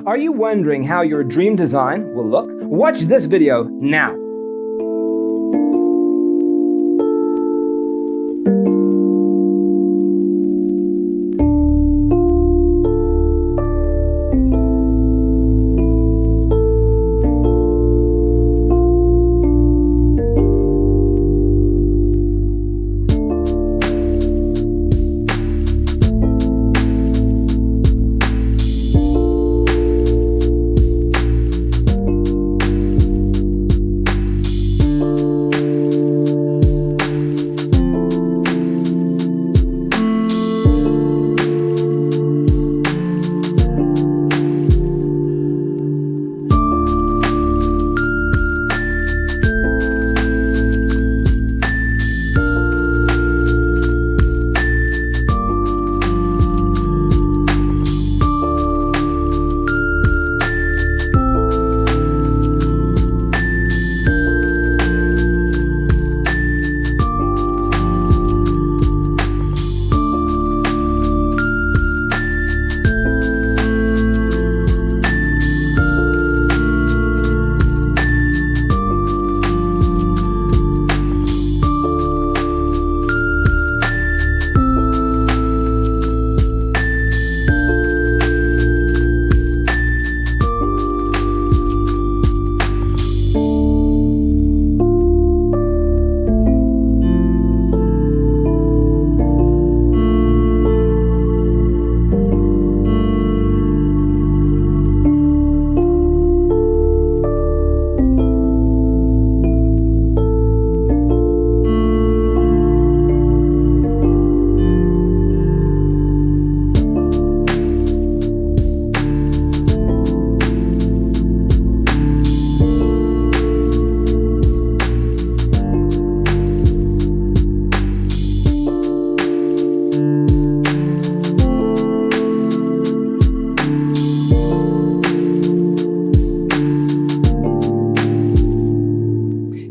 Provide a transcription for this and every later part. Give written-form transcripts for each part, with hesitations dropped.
Are you wondering how your dream design will look? Watch this video now.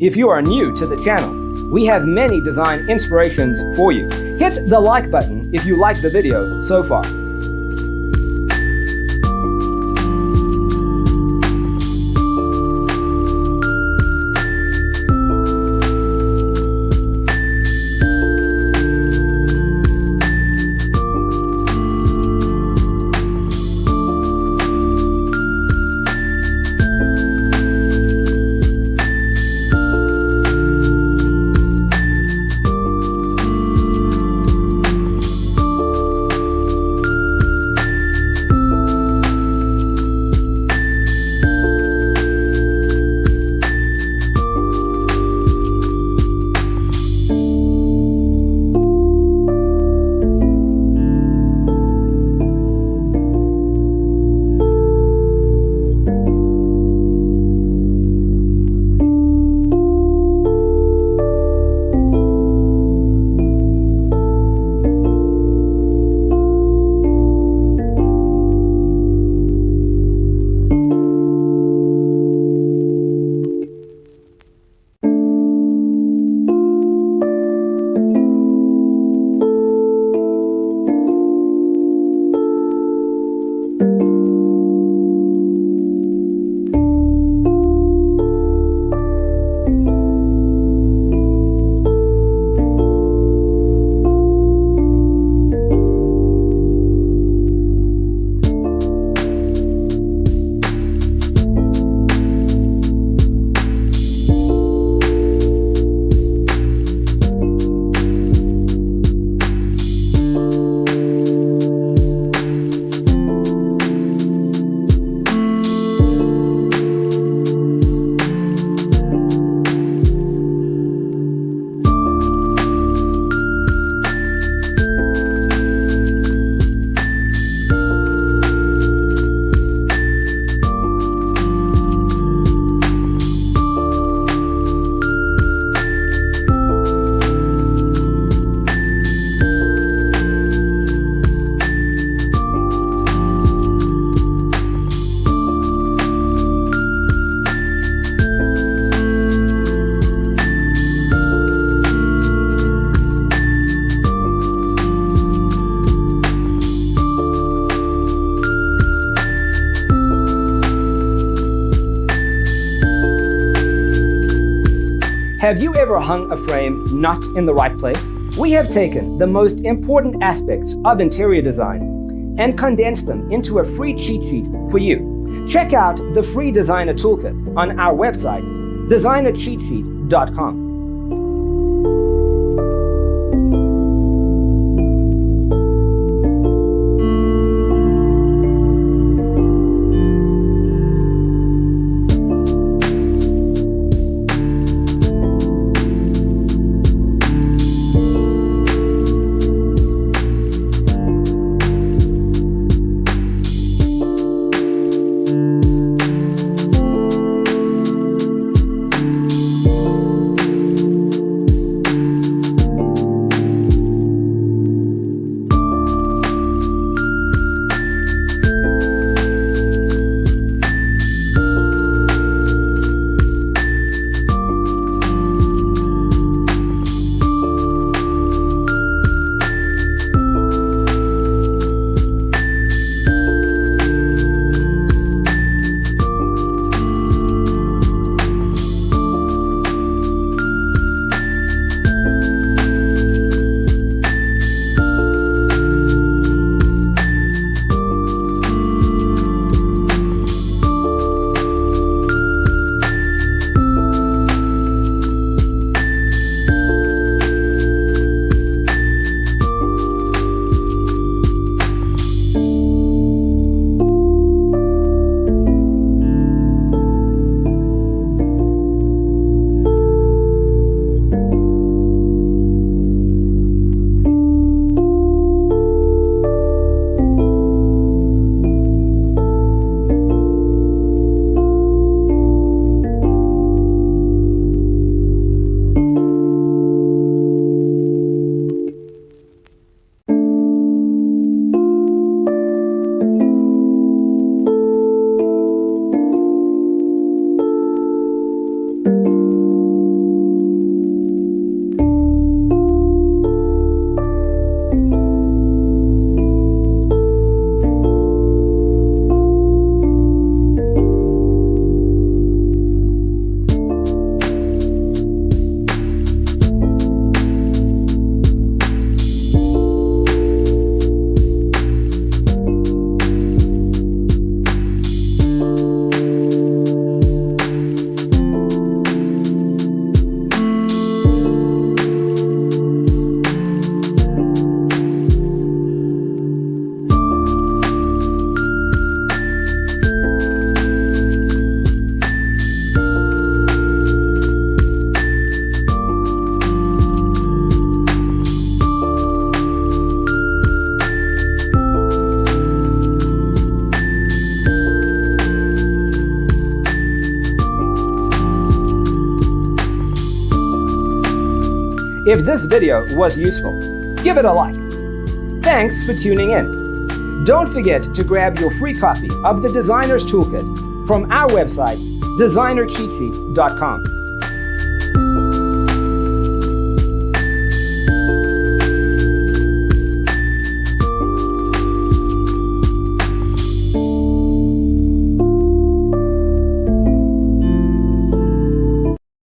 If you are new to the channel, we have many design inspirations for you. Hit the like button if you like the video so far. Have you ever hung a frame not in the right place? We have taken the most important aspects of interior design and condensed them into a free cheat sheet for you. Check out the free designer toolkit on our website, designercheatsheet.com. If this video was useful, give it a like. Thanks for tuning in. Don't forget to grab your free copy of the Designer's Toolkit from our website, designercheatsheet.com.